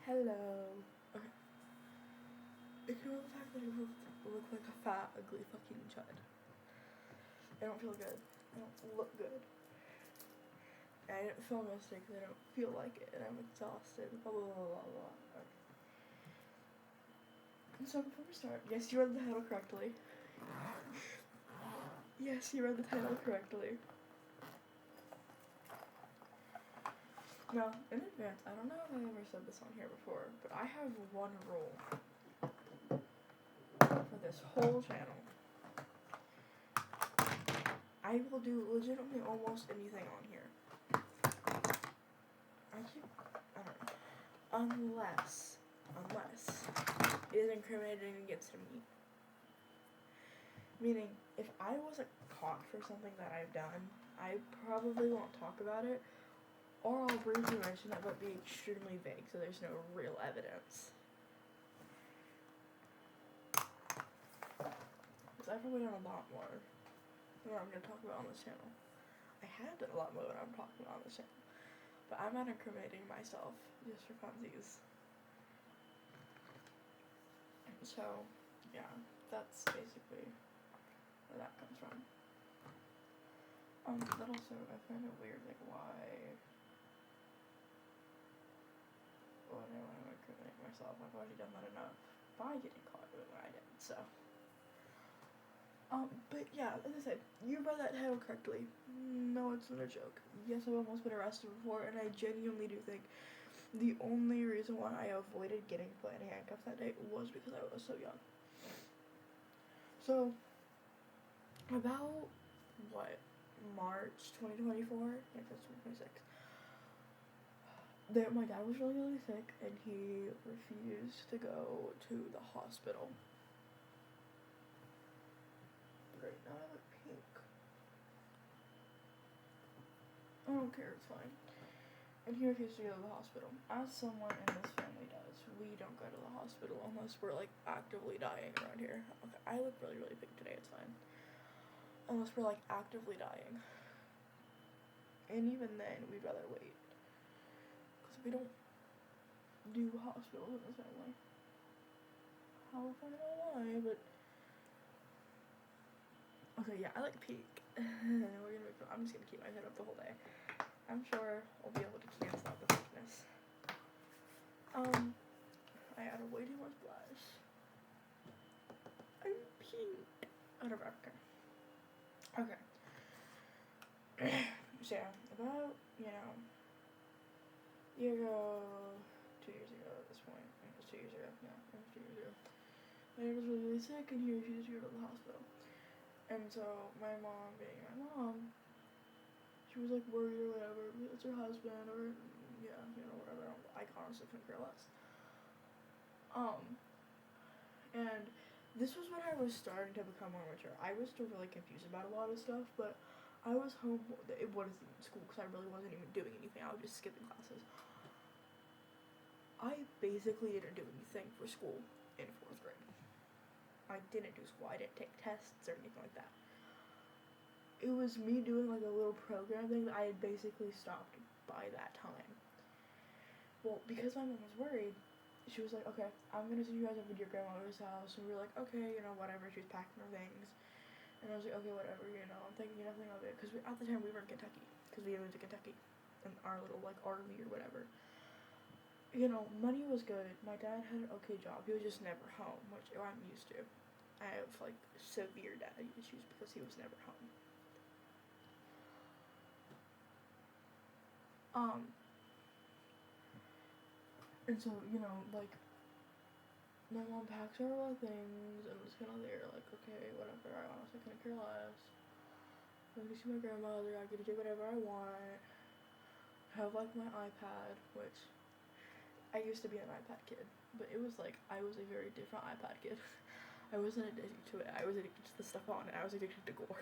Hello. Okay. Ignore the fact that I look like a fat, ugly fucking chud. I don't feel good. I don't look good. I didn't film yesterday because I don't feel like it and I'm exhausted. Blah blah blah blah blah. Okay. So before we start, yes, you read the title correctly. Yes, you read the title correctly. Now, in advance, I don't know if I've ever said this on here before, but I have one rule for this whole channel. I will do legitimately almost anything on here. I don't know. Unless it is incriminating against me. Meaning, if I wasn't caught for something that I've done, I probably won't talk about it, or I'll briefly mention it but be extremely vague so there's no real evidence. Because I've probably done a lot more than what I'm going to talk about on this channel. I have done a lot more than I'm talking about on this channel. But I'm not incriminating myself just for funsies. And so, yeah, that's basically where that comes from. But also, I find it weird, like, why would I want to incriminate myself? I've already done that enough by getting caught doing what I did, so. But yeah, as I said, you read that title correctly. No, it's not a joke. Yes, I've almost been arrested before, and I genuinely do think the only reason why I avoided getting put in handcuffs that day was because I was so young. So, about, March 2024? Yeah, that's 2026. My dad was really, really sick, and he refused to go to the hospital. Right now I look pink. I don't care, it's fine. And he refused to go to the hospital. As someone in this family does, we don't go to the hospital unless we're, like, actively dying around here. Okay, I look really, really pink today, it's fine. Unless we're, like, actively dying. And even then, we'd rather wait. Because we don't do hospitals in this family. How if I know why, but... Okay, yeah, I like pink. I'm just gonna keep my head up the whole day. I'm sure I'll be able to cancel out the thickness. I added way too much blush. I'm pink. Whatever, okay. So yeah, about, year ago, 2 years ago at this point. It was 2 years ago, yeah, it was 2 years ago. My dad was really, really sick and he refused to go to the hospital. And so my mom, being my mom, she was like worried or whatever, it's her husband or, yeah, whatever. I honestly couldn't care less. And this was when I was starting to become more mature. I was still really confused about a lot of stuff, but I was home, it wasn't even school because I really wasn't even doing anything. I was just skipping classes. I basically didn't do anything for school in 4th grade. I didn't do school. I didn't take tests or anything like that. It was me doing like a little program thing that I had basically stopped by that time. Well, because my mom was worried, she was like, okay, I'm gonna send you guys over to your grandmother's house. And we were like, okay, whatever. She was packing her things. And I was like, okay, whatever, I'm thinking nothing of it. Because at the time we were in Kentucky. Because we moved to Kentucky. In our little, like, RV or whatever. Money was good. My dad had an okay job. He was just never home, which I'm used to. I have, like, severe daddy issues because he was never home. And so, like, my mom packs her all the things, and was kind of there, like, okay, whatever, I honestly couldn't care less. I get to see my grandmother, I get to do whatever I want. Have, like, my iPad, which, I used to be an iPad kid, but it was, like, I was a very different iPad kid. I wasn't addicted to it, I was addicted to the stuff on it, I was addicted to gore.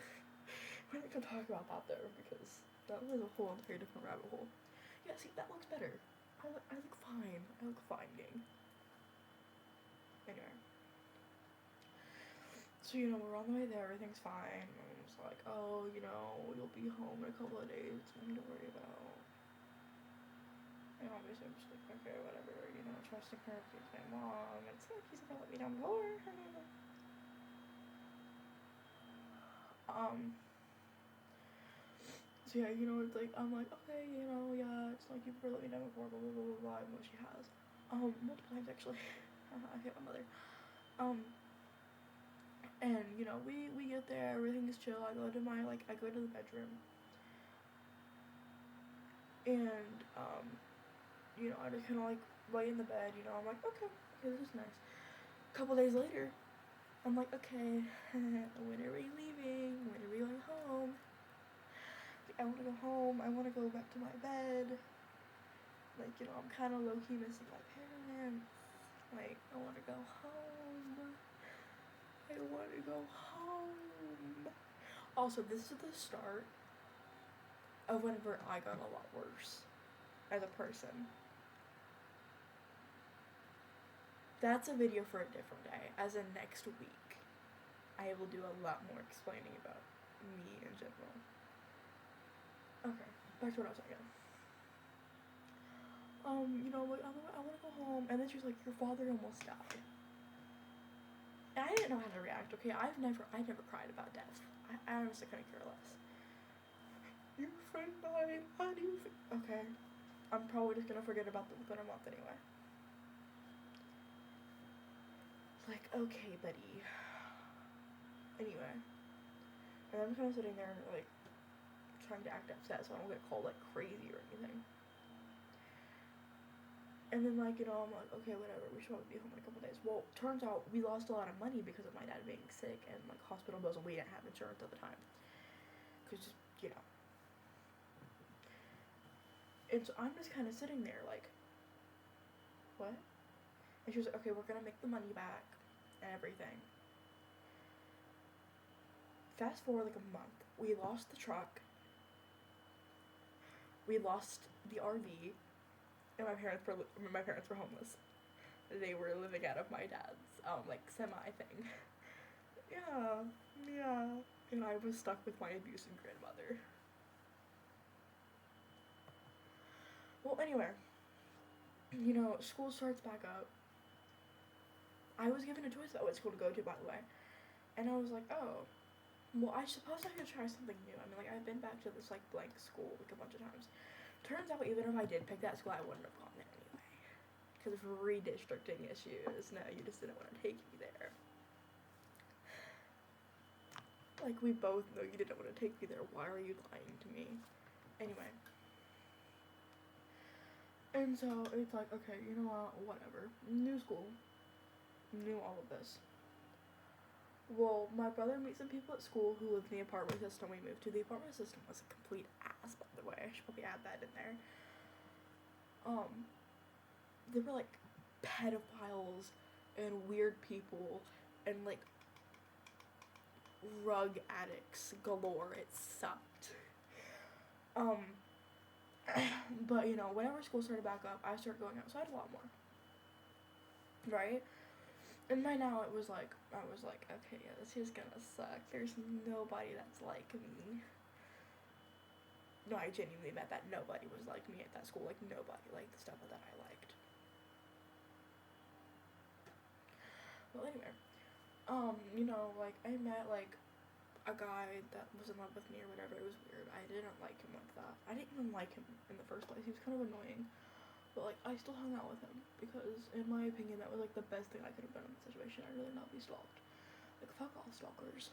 We're not gonna talk about that, though, because that was a whole entire different rabbit hole. Yeah, see, that looks better. I look fine. I look fine, gang. Anyway. So, we're on the way there, everything's fine. And it's like, oh, you'll be home in a couple of days, nothing to worry about. And obviously I'm just like, okay, whatever, trusting her because my mom, and it's like he's gonna let me down before. So yeah, you know, it's like, I'm like, okay, you know, yeah, it's like, you've never let me down before, blah, blah, blah, blah, blah, and what she has. Multiple times, actually. I hate my mother. And, you know, we get there, everything is chill, I go to the bedroom, and, you know, I just kind of, like, lay in the bed, you know, I'm like, okay, this is nice. A couple days later, I'm like, okay, when are we leaving? When are we going home? Like, I want to go home, I want to go back to my bed. Like, you know, I'm kind of low-key missing my parents. Like, I want to go home. I want to go home. Also, this is the start of whenever I got a lot worse as a person. That's a video for a different day. As in next week, I will do a lot more explaining about me in general. Okay, back to what I was saying. You know, like, I want to go home, and then she was like, your father almost died. And I didn't know how to react, okay? I never cried about death. I honestly couldn't care less. Your friend died, how do you feel? Okay, I'm probably just gonna forget about them within a month anyway. Like, okay, buddy. Anyway. And I'm kind of sitting there, like, trying to act upset so I don't get called, like, crazy or anything. And then, like, you know, I'm like, okay, whatever, we should probably be home in a couple days. Well, turns out we lost a lot of money because of my dad being sick and, like, hospital bills, and we didn't have insurance at the time. Because, you know. And so I'm just kind of sitting there, like, what? And she was like, okay, we're gonna make the money back and everything. Fast forward, like, a month. We lost the truck. We lost the RV. And my parents were homeless. They were living out of my dad's, like, semi thing. Yeah. And I was stuck with my abusive grandmother. Well, anyway. You know, school starts back up. I was given a choice about what school to go to, by the way. And I was like, oh, well, I suppose I could try something new. I mean, like, I've been back to this, like, blank school, like, a bunch of times. Turns out, even if I did pick that school, I wouldn't have gone there anyway. Because of redistricting issues. No, you just didn't want to take me there. Like, we both know you didn't want to take me there. Why are you lying to me? Anyway. And so, it's like, okay, you know what? Whatever. New school. Knew all of this. Well, my brother meets some people at school who lived in the apartment system we moved to. The apartment system was a complete ass, by the way. I should probably add that in there. They were, like, pedophiles and weird people and, like, rug addicts galore. It sucked. But, you know, whenever school started back up, I started going outside a lot more. Right? And by now I was like, okay, yeah, this is gonna suck. There's nobody that's like me. No, I genuinely meant that nobody was like me at that school. Like, nobody liked the stuff that I liked. Well, anyway. You know, like, I met, like, a guy that was in love with me or whatever. It was weird. I didn't like him like that. I didn't even like him in the first place. He was kind of annoying. But, like, I still hung out with him because, in my opinion, that was, like, the best thing I could have done in the situation. I'd rather not be stalked. Like, fuck all stalkers.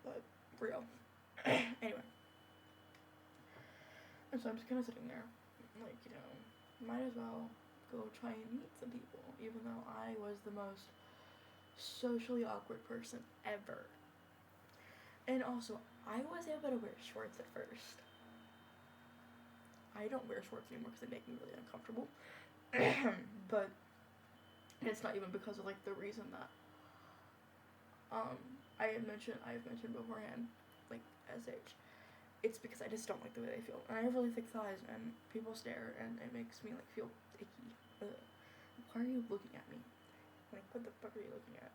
But, real. Anyway. And so I'm just kind of sitting there, like, you know, might as well go try and meet some people, even though I was the most socially awkward person ever. And also, I was able to wear shorts at first. I don't wear shorts anymore because they make me really uncomfortable. But it's not even because of, like, the reason that I've mentioned beforehand, like, SH. It's because I just don't like the way they feel. And I have really thick thighs, and people stare, and it makes me, like, feel icky. Why are you looking at me? Like, what the fuck are you looking at?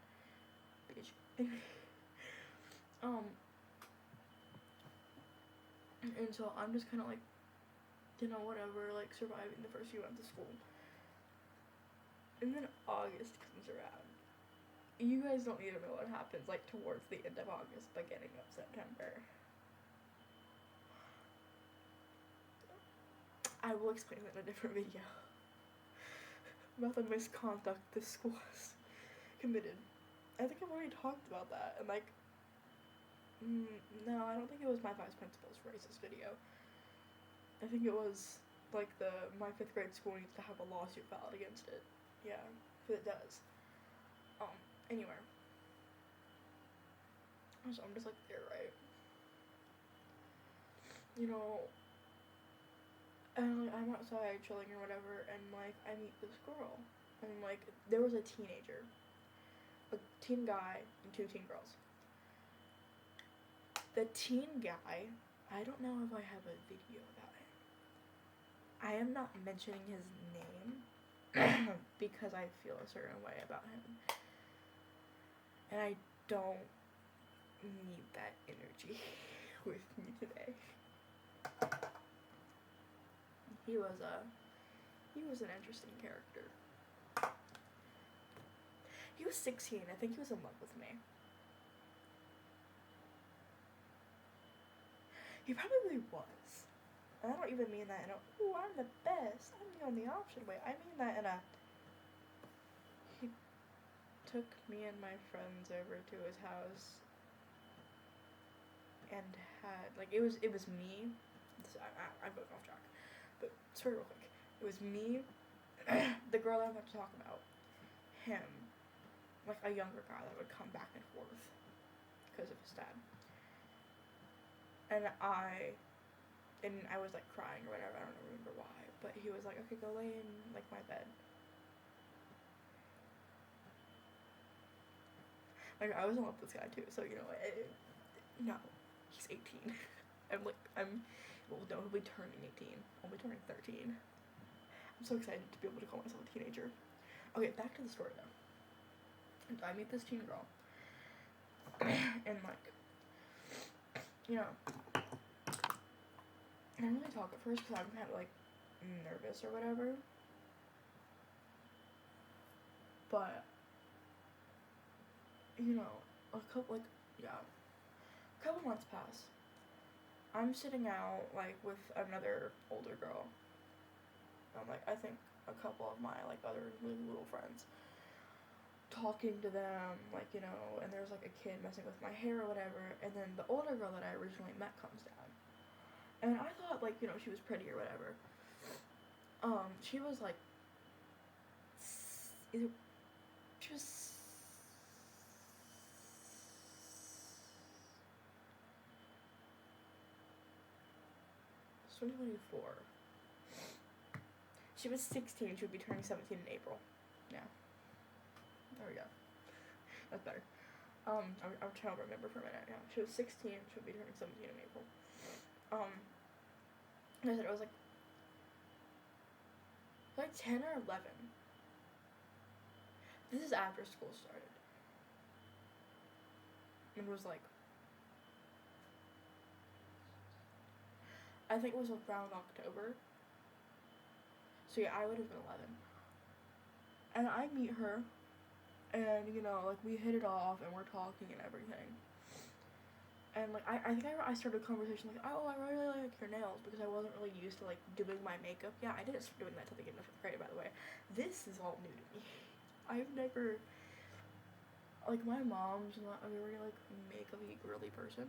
Bitch. And so I'm just kind of, like, you know, whatever, like, surviving the first few months of school. And then August comes around. You guys don't need to know what happens, like, towards the end of August, beginning of September. I will explain that in a different video. About the misconduct this school has committed. I think I've already talked about that, and, like, no, I don't think it was my vice principal's racist video. I think it was, like, my 5th grade school needs to have a lawsuit filed against it. Yeah, because it does. Anyway. So I'm just, like, there, right? You know, and, like, I'm outside chilling or whatever, and, like, I meet this girl. And, like, there was a teenager. A teen guy and 2 teen girls. The teen guy, I don't know if I have a video about him. I am not mentioning his name because I feel a certain way about him. And I don't need that energy with me today. He was an interesting character. He was 16. I think he was in love with me. He probably was. And I don't even mean that in a, ooh, I'm the best, I'm the only option way. I mean that in a, he took me and my friends over to his house and had, like, it was me, I'm going off track, but sorry real quick, it was me, the girl I'm about to talk about, him, like a younger guy that would come back and forth because of his dad, and I was like crying or whatever, I don't remember why, but he was like, okay, go lay in like my bed. Like, I was in love with this guy too, so you know, no, he's 18. Well, no, he'll be turning 18. I'll be turning 13. I'm so excited to be able to call myself a teenager. Okay, back to the story though. And I meet this teen girl, and like, you know, I didn't really talk at first because I'm kind of like nervous or whatever. But you know, a couple months pass. I'm sitting out like with another older girl. Like, I think a couple of my like other really little friends, talking to them, like, you know, and there's like a kid messing with my hair or whatever, and then the older girl that I originally met comes down. And I thought, like, you know, she was pretty or whatever. She was like, she was 2024. She was 16. She would be turning 17 in April. Yeah. There we go. That's better. I'm trying to remember for a minute now. She was 16. She would be turning 17 in April. And I said it was like 10 or 11. This is after school started. It was like, I think it was around October. So yeah, I would have been 11. And I meet her, and, you know, like, we hit it off, and we're talking and everything. And, like, I think I started a conversation, like, oh, I really like your nails, because I wasn't really used to, like, doing my makeup. Yeah, I didn't start doing that till the end of 5th grade, by the way. This is all new to me. I've never, like, my mom's not a very, like, makeup-y, girly person,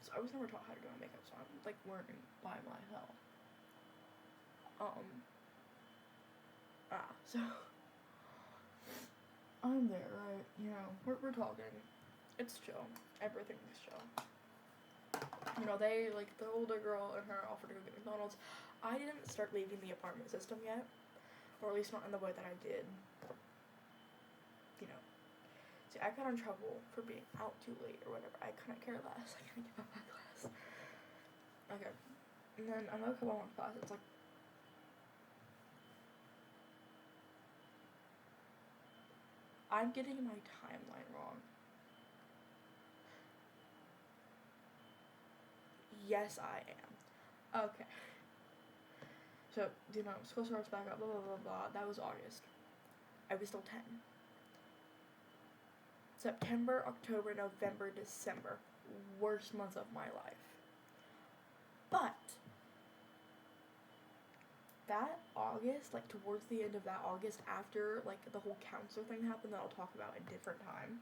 so I was never taught how to do my makeup, so I'm, like, learning by myself. So I'm there, right? You know, we're talking. It's chill. Everything's chill. You know, they, like, the older girl and her offered to go get McDonald's. I didn't start leaving the apartment system yet, or at least not in the way that I did. You know. See, I got in trouble for being out too late or whatever. I couldn't care less. I couldn't give up my class. Okay. And then another couple months pass. It's like, I'm getting my timeline wrong. Yes, I am. Okay. So, you know, school starts back up, blah, blah, blah, blah. That was August. I was still 10. September, October, November, December. Worst months of my life. But that August, like towards the end of that August, after like the whole counselor thing happened that I'll talk about in a different time,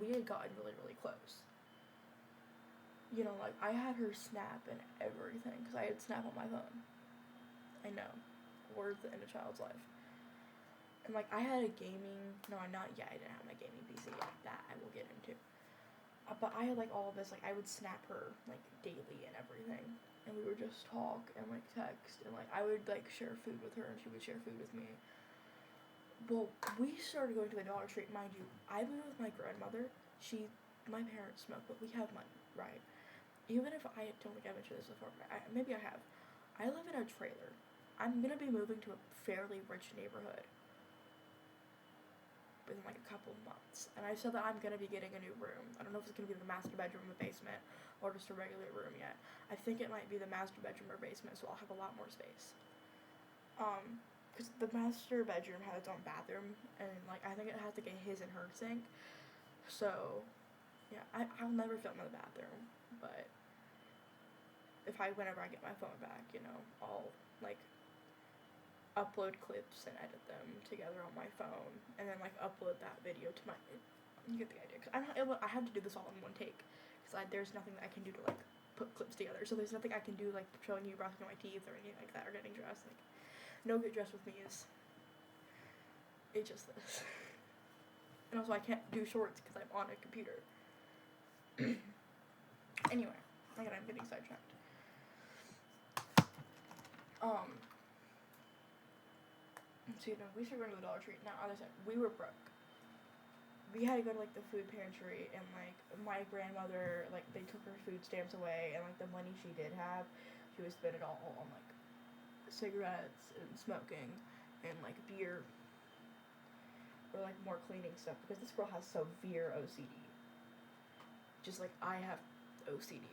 we had gotten really, really close. You know, like, I had her Snap and everything, because I had Snap on my phone. I know. Words that end a child's life. And, like, I had a gaming, no, not yet, I didn't have my gaming PC yet, that I will get into. But I had, like, all of this, like, I would Snap her, like, daily and everything. And we would just talk and, like, text, and, like, I would, like, share food with her, and she would share food with me. Well, we started going to the Dollar Tree, mind you, I moved with my grandmother. My parents smoke, but we have money, right? Even if I don't think I mentioned this before, maybe I have. I live in a trailer. I'm gonna be moving to a fairly rich neighborhood within like a couple months, and I said that I'm gonna be getting a new room. I don't know if it's gonna be the master bedroom or basement, or just a regular room yet. I think it might be the master bedroom or basement, so I'll have a lot more space. Because the master bedroom has its own bathroom, and like I think it has to get his and her sink. So, yeah, I'll never film in the bathroom, but whenever I get my phone back, you know, I'll, like, upload clips and edit them together on my phone, and then, like, upload that video to you get the idea, because I have to do this all in one take, because there's nothing that I can do to, like, put clips together, so there's nothing I can do, like, showing you brushing my teeth or anything like that, or getting dressed, like, no get dressed with me it's just this. And also I can't do shorts because I'm on a computer. Anyway, I'm getting sidetracked. So, you know, we started going to the Dollar Tree. Now, as I said, we were broke. We had to go to, like, the food pantry, and, like, my grandmother, like, they took her food stamps away, and, like, the money she did have, she would spend it all on, like, cigarettes and smoking and, like, beer. Or, like, more cleaning stuff, because this girl has severe OCD. Just like I have OCD.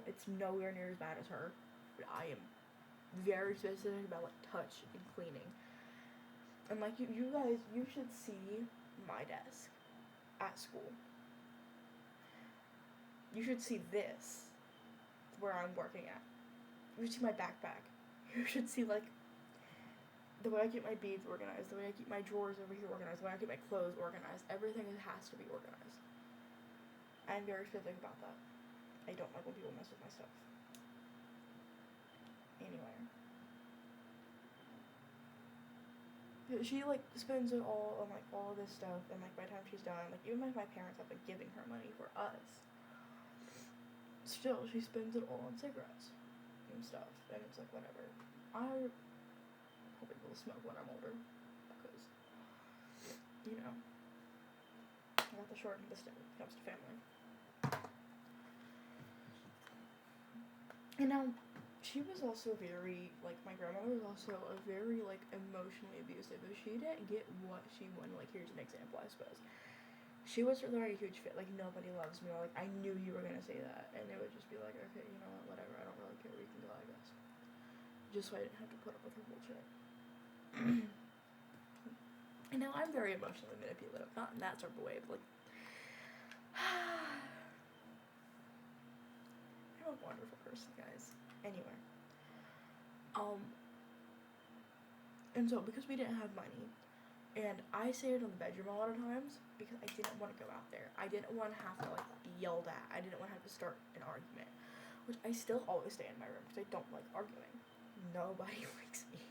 It's nowhere near as bad as her, but I am very specific about, like, touch and cleaning. And, like, you guys, you should see my desk at school. You should see this, where I'm working at. You should see my backpack. You should see, like, the way I keep my beads organized, the way I keep my drawers over here organized, the way I keep my clothes organized. Everything has to be organized. I'm very specific about that. I don't like when people mess with my stuff. Anyway. She, like, spends it all on, like, all this stuff, and, like, by the time she's done, like, even if my parents have been giving her money for us, still, she spends it all on cigarettes and stuff, and it's like, whatever. I probably will smoke when I'm older, because, you know, I got the short end of the stick when it comes to family. And now, she was also very, like, my grandmother was also a very, like, emotionally abusive. If she didn't get what she wanted, like, here's an example, I suppose. She was throwing a huge fit, like, nobody loves me, or, like, I knew you were gonna say that, and it would just be like, okay, you know what, whatever, I don't really care where you can go, I guess. Just so I didn't have to put up with her bullshit. And now I'm very emotionally manipulative, not in that sort of way, but, like, I'm a wonderful person, guys. Anyway. And so, because we didn't have money, and I stayed in the bedroom a lot of times, because I didn't want to go out there. I didn't want to have to, like, be yelled at. I didn't want to have to start an argument. Which I still always stay in my room, because I don't like arguing. Nobody likes me.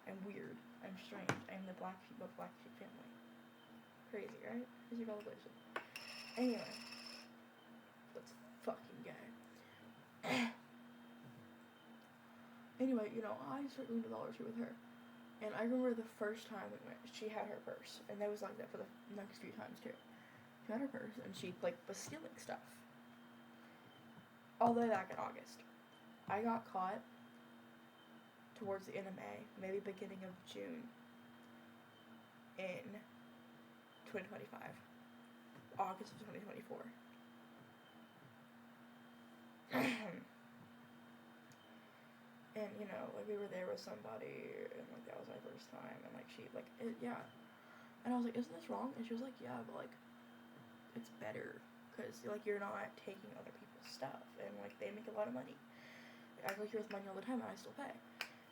I'm weird. I'm strange. I'm the black sheep of Black Sheep family. Crazy, right? Here's your validation. Anyway. Let's fucking go. Anyway, you know, I started going to Dollar Tree with her. And I remember the first time we went, she had her purse. And that was like that for the next few times, too. She had her purse, and she, like, was stealing stuff. All the way back in August. I got caught towards the end of May, maybe beginning of June, in 2025. August of 2024. And, you know, like, we were there with somebody, and, like, that was my first time, and, like, she, Like, yeah. And I was like, isn't this wrong? And she was like, yeah, but like, it's better because like you're not taking other people's stuff, and like they make a lot of money. I act like you're with money all the time, and I still pay.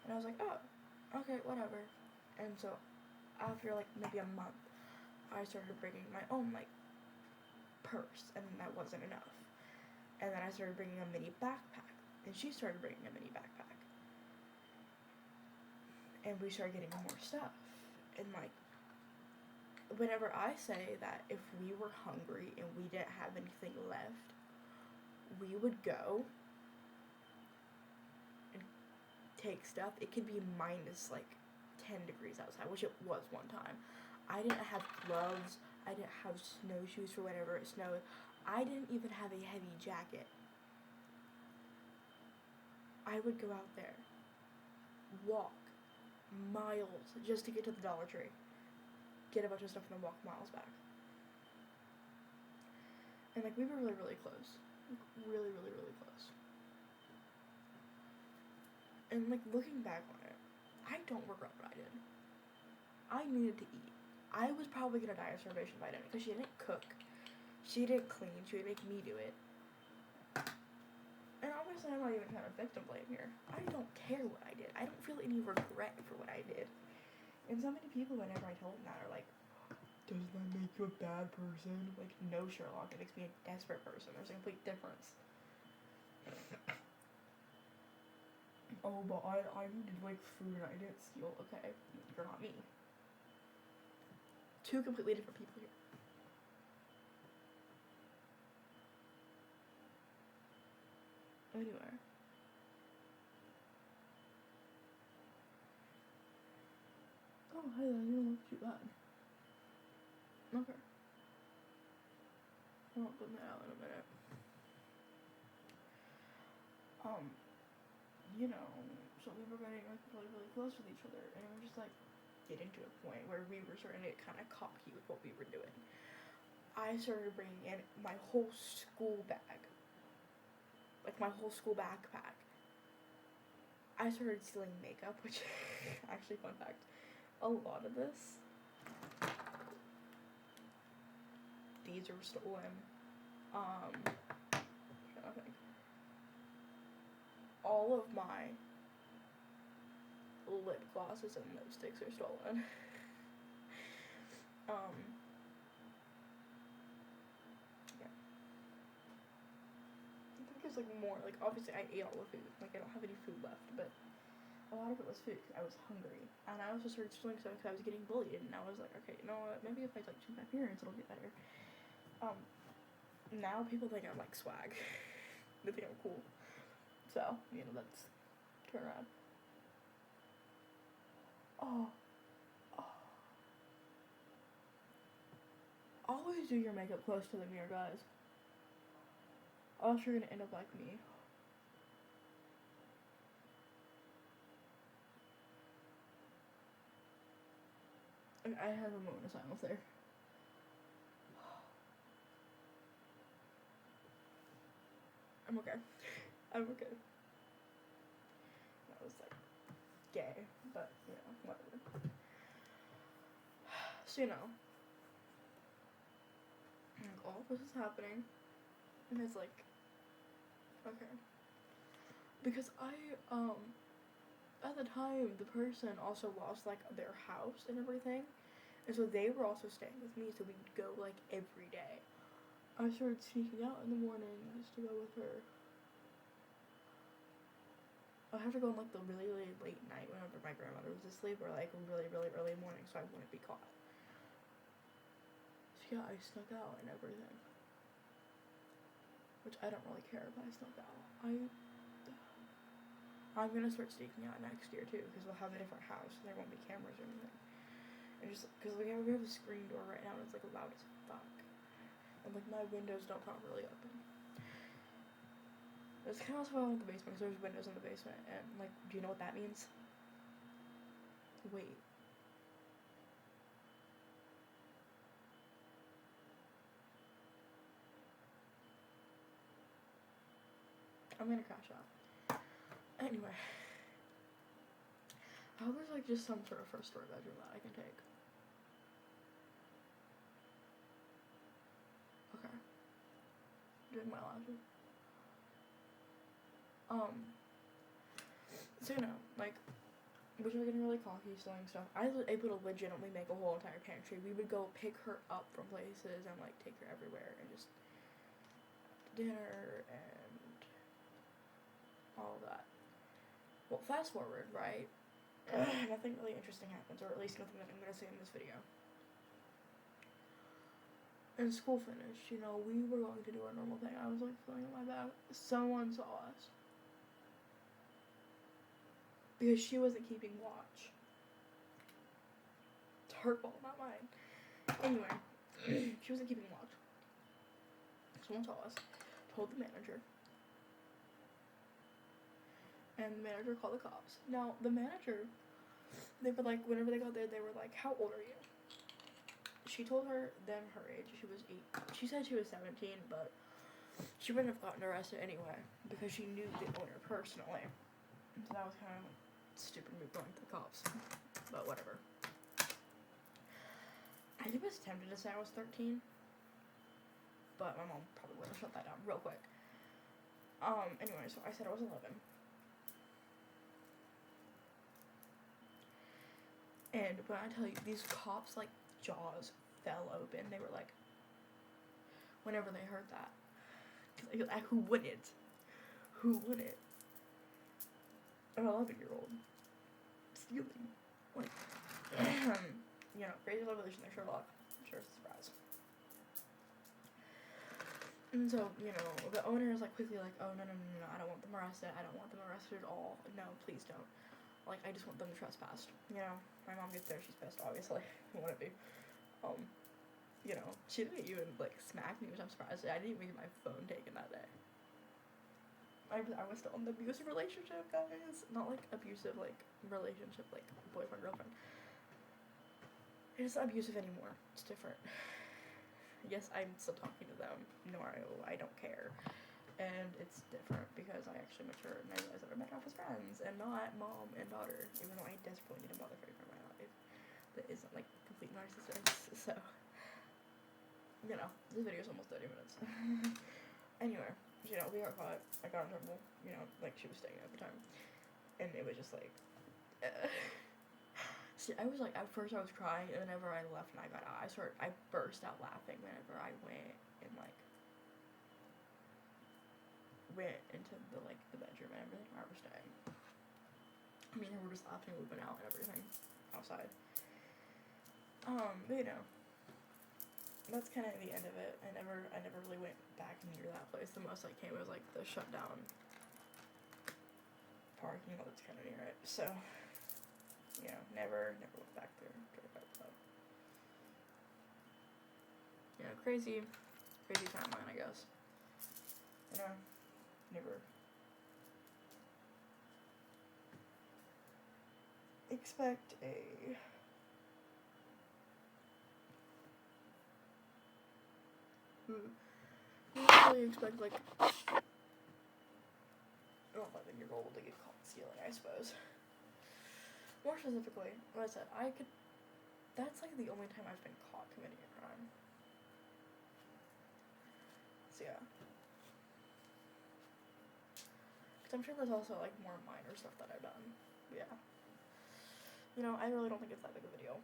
And I was like, oh, okay, whatever. And so after like maybe a month, I started bringing my own like purse, and that wasn't enough. And then I started bringing a mini backpack, and she started bringing a mini backpack, and we started getting more stuff. And like, whenever I say that if we were hungry and we didn't have anything left, we would go and take stuff. It could be minus like 10 degrees outside, which it was one time. I didn't have gloves. I didn't have snowshoes for whenever it snowed. I didn't even have a heavy jacket. I would go out there, walk miles just to get to the Dollar Tree, get a bunch of stuff, and then walk miles back. And like, we were really, really close. Really, really, really close. And like, looking back on it, I don't regret what I did. I needed to eat. I was probably gonna die of starvation by then because she didn't cook. She didn't clean. She would make me do it. And obviously, I'm not even kind of victim blame here. I don't care what I did. I don't feel any regret for what I did. And so many people, whenever I told them that, are like, does that make you a bad person? Like, no, Sherlock. It makes me a desperate person. There's a complete difference. Oh, but I needed, like, food and I didn't steal. Okay, you're not me. Two completely different people here. Anyway. Oh, hey, that didn't look too bad. Okay. I'll put that out in a minute. You know, so we were getting like really, really close with each other, and it was just like getting to a point where we were starting to get kind of cocky with what we were doing. I started bringing in my whole school bag, like my whole school backpack. I started stealing makeup, which actually, fun fact, a lot of this, these are stolen. I think all of my lip glosses and lipsticks are stolen. Yeah. I think there's like more, like obviously I ate all the food, like I don't have any food left, but a lot of it was food because I was hungry. And I also started stealing stuff because I was getting bullied, and I was like, okay, you know what, maybe if I like choose my parents, it'll get better. Now people think I'm like swag. They think I'm cool. So, you know, that's turn around. Oh. Always do your makeup close to the mirror, guys. Or else you're gonna end up like me. And I have a moment of silence there. I'm okay. I'm okay. That was like gay, but you know, whatever. So you know, all of this is happening, and it's like, okay, because at the time the person also lost like their house and everything, and so they were also staying with me, so we'd go like every day. I started sneaking out in the morning just to go with her. I have to go on like the really, really late night whenever my grandmother was asleep, or like really, really early morning, so I wouldn't be caught. So yeah, I snuck out and everything. Which I don't really care if I snuck out. I'm gonna start sneaking out next year too, because we'll have a different house and there won't be cameras or anything. And just because we have a screen door right now, and it's like loud as fuck, and like my windows don't properly open. That's kind of why I want the basement, because there's windows in the basement, and like, do you know what that means? Wait. I'm gonna crash out. Anyway. Probably like just some sort of first story bedroom that I can take. Okay. Doing my lashes. So like, which are getting really cocky selling stuff. I was able to legitimately make a whole entire pantry. We would go pick her up from places and like take her everywhere and just dinner and all of that. Well, fast forward, right? Nothing really interesting happens, or at least nothing that I'm gonna say in this video. And school finished, we were going to do our normal thing. I was like feeling my back. Someone saw us. Because she wasn't keeping watch. It's her fault, not mine. Anyway, she wasn't keeping watch. Someone saw us, told the manager, and the manager called the cops. Now, the manager, they were like, whenever they got there, they were like, how old are you? She told them her age. She was 8. She said she was 17, but she wouldn't have gotten arrested anyway, because she knew the owner personally. So that was kind of stupid me going to the cops, but whatever. I was tempted to say I was 13, but my mom probably would have shut that down real quick. Anyway, so I said I was 11. And when I tell you, these cops, like, jaws fell open. They were like, whenever they heard that. Who wouldn't? Who wouldn't? An 11-year-old stealing. Like, crazy revolution, like Sherlock. Sure, it's a surprise. And so, the owner is like quickly like, oh, no, I don't want them arrested. I don't want them arrested at all. No, please don't. Like, I just want them trespassed. My mom gets there, she's pissed, obviously. Who wouldn't be? She didn't even, like, smack me, which I'm surprised. I didn't even get my phone taken that day. I was still in the abusive relationship, guys. Not, like, abusive, like, relationship, like, boyfriend, girlfriend. It's not abusive anymore. It's different. Yes, I'm still talking to them. No, I don't care. And it's different because I actually matured and I realized that we're better off as friends and not mom and daughter, even though I desperately need a mother figure in my life that isn't like complete narcissist. So, this video is almost 30 minutes. Anyway, we got caught. I got in trouble. Like she was staying at the time, and it was just like. See, I was like, at first I was crying, and whenever I left and I got out, I burst out laughing whenever I went and like. Went into the bedroom and everything where I was staying. I mean, we were just laughing, we went out and everything outside. But that's kind of the end of it. I never really went back near that place. The most I came was like the shutdown parking lot that's kind of near it. So, never went back there. Crazy timeline, I guess. Never expect a really expect like 11-year-old to get caught stealing, I suppose. More specifically, what I said, that's like the only time I've been caught committing a crime. So yeah. I'm sure there's also, like, more minor stuff that I've done. Yeah. I really don't think it's that big a video.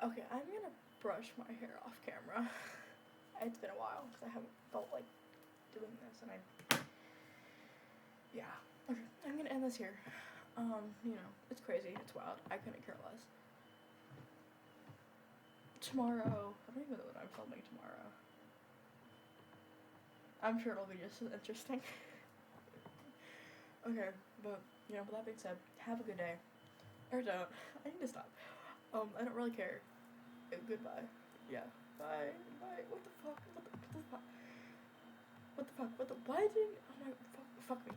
Okay, I'm gonna brush my hair off camera. It's been a while, because I haven't felt like doing this, and yeah. Okay, I'm gonna end this here. It's crazy, it's wild, I couldn't care less. Tomorrow, I don't even know what I'm filming tomorrow. I'm sure it'll be just as interesting. Okay, but, with that being said, have a good day. Or don't. I need to stop. I don't really care. Goodbye. Yeah. Bye. Bye. What the fuck? What the fuck? Why didn't, oh my, fuck me.